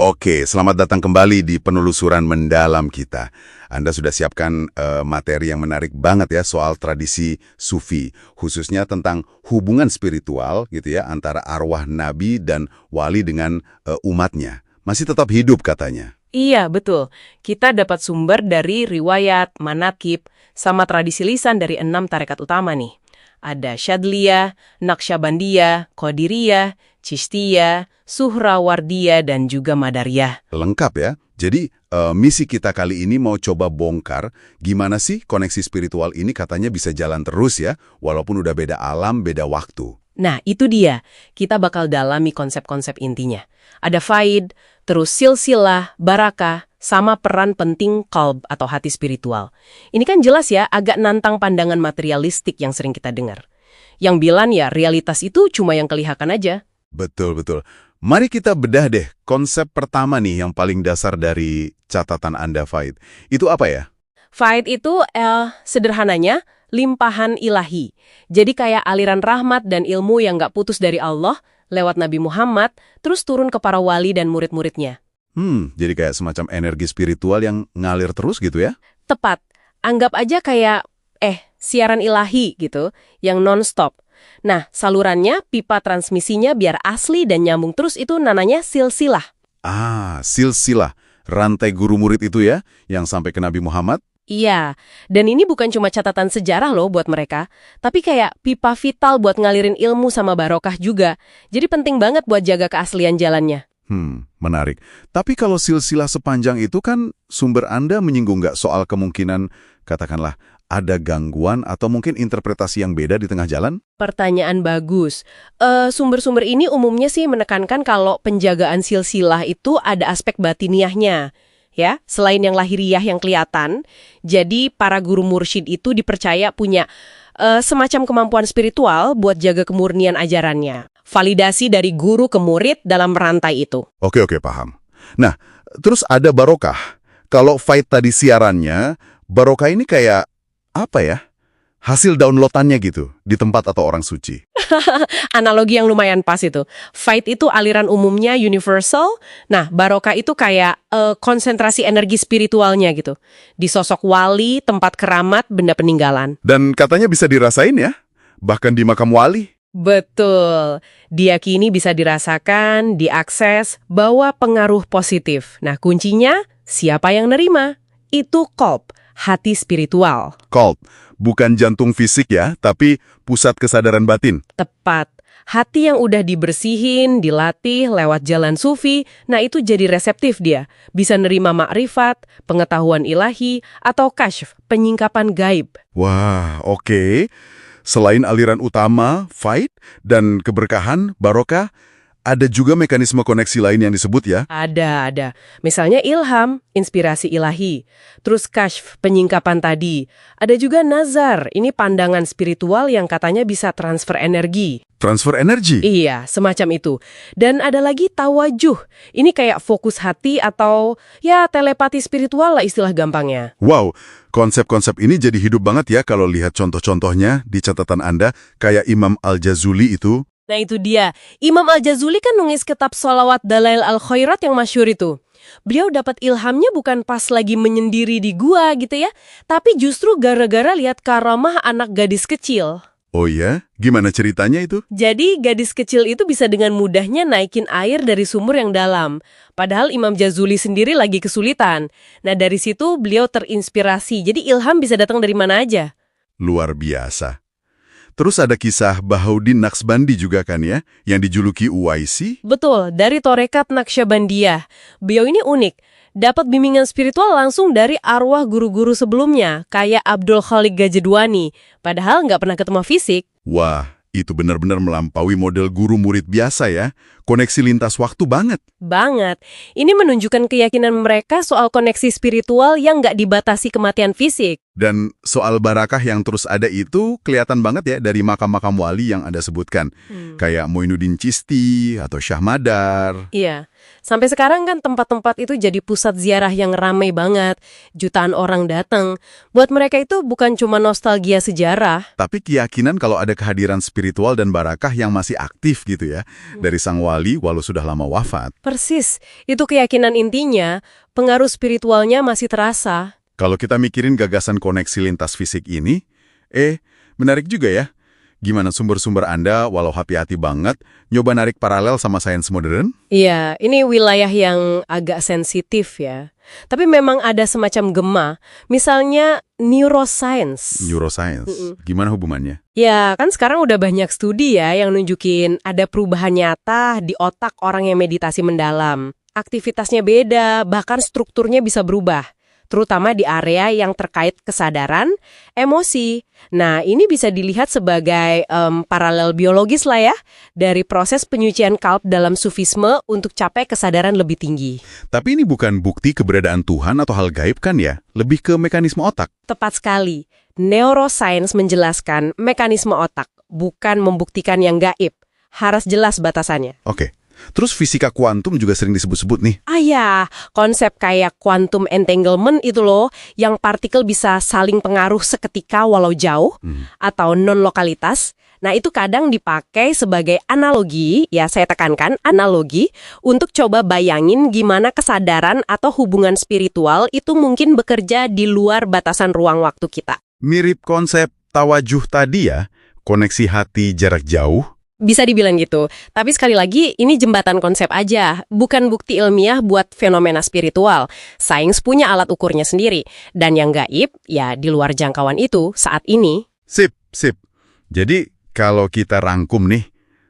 Oke, selamat datang kembali di penelusuran mendalam kita. Anda sudah siapkan materi yang menarik banget ya soal tradisi Sufi, khususnya tentang hubungan spiritual gitu ya antara arwah nabi dan wali dengan umatnya. Masih tetap hidup katanya. Iya, betul. Kita dapat sumber dari riwayat, manakib, sama tradisi lisan dari 6 tarekat utama nih. Ada Syadliyah, Naqsyabandiyah, Qadiriyah, Chistiyah, Suhrawardiyah, dan juga Madariyah. Lengkap ya. Jadi misi kita kali ini mau coba bongkar gimana sih koneksi spiritual ini katanya bisa jalan terus ya, walaupun udah beda alam, beda waktu. Nah, itu dia. Kita bakal dalami konsep-konsep intinya. Ada faid, terus silsilah, barakah, sama peran penting qalb atau hati spiritual. Ini kan jelas ya, agak nantang pandangan materialistik yang sering kita dengar. Yang bilang ya, realitas itu cuma yang kelihatan aja. Betul-betul. Mari kita bedah deh konsep pertama nih yang paling dasar dari catatan Anda, Faid. Itu apa ya? Faid itu sederhananya limpahan ilahi. Jadi kayak aliran rahmat dan ilmu yang nggak putus dari Allah lewat Nabi Muhammad, terus turun ke para wali dan murid-muridnya. Jadi kayak semacam energi spiritual yang ngalir terus gitu ya? Tepat. Anggap aja kayak siaran ilahi gitu, yang non-stop. Nah, salurannya, pipa transmisinya biar asli dan nyambung terus itu namanya silsilah. Silsilah. Rantai guru murid itu ya, yang sampai ke Nabi Muhammad? Iya, dan ini bukan cuma catatan sejarah loh buat mereka, tapi kayak pipa vital buat ngalirin ilmu sama barokah juga. Jadi penting banget buat jaga keaslian jalannya. Menarik. Tapi kalau silsilah sepanjang itu kan sumber Anda menyinggung nggak soal kemungkinan, katakanlah, ada gangguan atau mungkin interpretasi yang beda di tengah jalan? Pertanyaan bagus. Sumber-sumber ini umumnya sih menekankan kalau penjagaan silsilah itu ada aspek batiniahnya. Ya, selain yang lahiriah yang kelihatan, jadi para guru mursyid itu dipercaya punya semacam kemampuan spiritual buat jaga kemurnian ajarannya. Validasi dari guru ke murid dalam rantai itu. Oke, paham. Nah, terus ada barokah. Kalau Faid tadi siarannya, barokah ini kayak apa ya? Hasil downloadannya gitu, di tempat atau orang suci. Analogi yang lumayan pas itu. Faid itu aliran umumnya universal. Nah, barokah itu kayak konsentrasi energi spiritualnya gitu. Di sosok wali, tempat keramat, benda peninggalan. Dan katanya bisa dirasain ya, bahkan di makam wali. Betul. Diyakini bisa dirasakan, diakses, bawa pengaruh positif. Nah, kuncinya siapa yang nerima? Itu qalb, hati spiritual. Qalb, bukan jantung fisik ya, tapi pusat kesadaran batin. Tepat. Hati yang udah dibersihin, dilatih lewat jalan sufi, nah itu jadi reseptif dia. Bisa nerima makrifat, pengetahuan ilahi, atau kasyf, penyingkapan gaib. Wah, oke. Selain aliran utama, faid, dan keberkahan, barokah, ada juga mekanisme koneksi lain yang disebut ya? Ada. Misalnya ilham, inspirasi ilahi. Terus kasyf, penyingkapan tadi. Ada juga nazar, ini pandangan spiritual yang katanya bisa transfer energi. Transfer energi? Iya, semacam itu. Dan ada lagi tawajuh. Ini kayak fokus hati atau ya telepati spiritual lah istilah gampangnya. Wow, konsep-konsep ini jadi hidup banget ya kalau lihat contoh-contohnya di catatan Anda, kayak Imam Al-Jazuli itu. Nah itu dia, Imam Al-Jazuli kan nulis kitab Sholawat Dalail Al-Khairat yang masyhur itu. Beliau dapat ilhamnya bukan pas lagi menyendiri di gua gitu ya, tapi justru gara-gara lihat karamah anak gadis kecil. Oh ya? Gimana ceritanya itu? Jadi gadis kecil itu bisa dengan mudahnya naikin air dari sumur yang dalam. Padahal Imam Jazuli sendiri lagi kesulitan. Nah dari situ beliau terinspirasi, jadi ilham bisa datang dari mana aja. Luar biasa. Terus ada kisah Bahauddin Naqsbandi juga kan ya, yang dijuluki Uwaisi? Betul, dari Torekat Naqsyabandiyah. Beliau ini unik, dapat bimbingan spiritual langsung dari arwah guru-guru sebelumnya, kayak Abdul Khalik Gajedwani, padahal nggak pernah ketemu fisik. Wah, itu benar-benar melampaui model guru murid biasa ya, koneksi lintas waktu banget. Banget. Ini menunjukkan keyakinan mereka soal koneksi spiritual yang nggak dibatasi kematian fisik. Dan soal barakah yang terus ada itu kelihatan banget ya dari makam-makam wali yang Anda sebutkan. Kayak Moinuddin Chisti atau Syah Madar. Iya, sampai sekarang kan tempat-tempat itu jadi pusat ziarah yang ramai banget. Jutaan orang datang. Buat mereka itu bukan cuma nostalgia sejarah. Tapi keyakinan kalau ada kehadiran spiritual dan barakah yang masih aktif gitu ya. Dari sang wali walau sudah lama wafat. Persis, itu keyakinan intinya, pengaruh spiritualnya masih terasa. Kalau kita mikirin gagasan koneksi lintas fisik ini, menarik juga ya. Gimana sumber-sumber Anda, walau hati-hati banget, nyoba narik paralel sama sains modern? Iya, ini wilayah yang agak sensitif ya. Tapi memang ada semacam gema, misalnya neuroscience. Neuroscience, gimana hubungannya? Ya, kan sekarang udah banyak studi ya yang nunjukin ada perubahan nyata di otak orang yang meditasi mendalam. Aktivitasnya beda, bahkan strukturnya bisa berubah. Terutama di area yang terkait kesadaran, emosi. Nah, ini bisa dilihat sebagai paralel biologis lah ya, dari proses penyucian kalb dalam sufisme untuk capai kesadaran lebih tinggi. Tapi ini bukan bukti keberadaan Tuhan atau hal gaib kan ya? Lebih ke mekanisme otak. Tepat sekali. Neuroscience menjelaskan mekanisme otak, bukan membuktikan yang gaib. Harus jelas batasannya. Oke. Terus fisika kuantum juga sering disebut-sebut nih. Ya, konsep kayak quantum entanglement itu loh, yang partikel bisa saling pengaruh seketika walau jauh, atau non-lokalitas. Nah, itu kadang dipakai sebagai analogi, ya saya tekankan, analogi, untuk coba bayangin gimana kesadaran atau hubungan spiritual itu mungkin bekerja di luar batasan ruang waktu kita. Mirip konsep tawajuh tadi ya, koneksi hati jarak jauh. Bisa dibilang gitu. Tapi sekali lagi, ini jembatan konsep aja, bukan bukti ilmiah buat fenomena spiritual. Sains punya alat ukurnya sendiri. Dan yang gaib, ya di luar jangkauan itu saat ini. Sip. Jadi, kalau kita rangkum nih,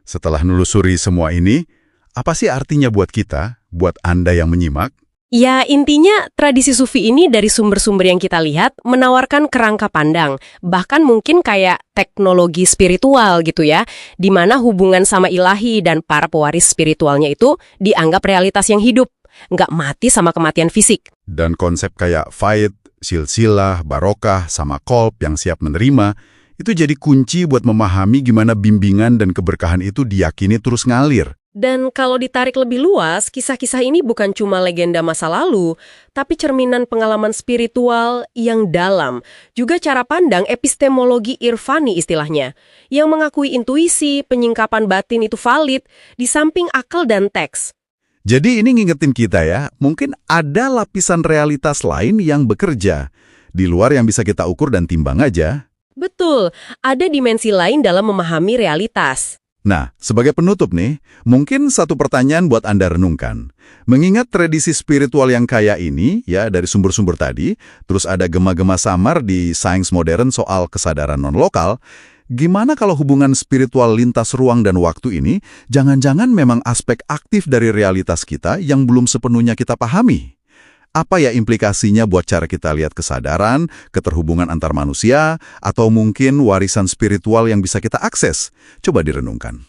setelah nelusuri semua ini, apa sih artinya buat kita, buat Anda yang menyimak? Ya, intinya tradisi sufi ini dari sumber-sumber yang kita lihat menawarkan kerangka pandang, bahkan mungkin kayak teknologi spiritual gitu ya, di mana hubungan sama ilahi dan para pewaris spiritualnya itu dianggap realitas yang hidup, nggak mati sama kematian fisik. Dan konsep kayak faid, silsilah, barokah, sama kolb yang siap menerima, itu jadi kunci buat memahami gimana bimbingan dan keberkahan itu diyakini terus ngalir. Dan kalau ditarik lebih luas, kisah-kisah ini bukan cuma legenda masa lalu, tapi cerminan pengalaman spiritual yang dalam. Juga cara pandang epistemologi irfani istilahnya, yang mengakui intuisi, penyingkapan batin itu valid, di samping akal dan teks. Jadi ini ngingetin kita ya, mungkin ada lapisan realitas lain yang bekerja, di luar yang bisa kita ukur dan timbang aja. Betul, ada dimensi lain dalam memahami realitas. Nah, sebagai penutup nih, mungkin satu pertanyaan buat Anda renungkan. Mengingat tradisi spiritual yang kaya ini, ya dari sumber-sumber tadi, terus ada gema-gema samar di sains modern soal kesadaran non-lokal, gimana kalau hubungan spiritual lintas ruang dan waktu ini, jangan-jangan memang aspek aktif dari realitas kita yang belum sepenuhnya kita pahami? Apa ya implikasinya buat cara kita lihat kesadaran, keterhubungan antar manusia, atau mungkin warisan spiritual yang bisa kita akses? Coba direnungkan.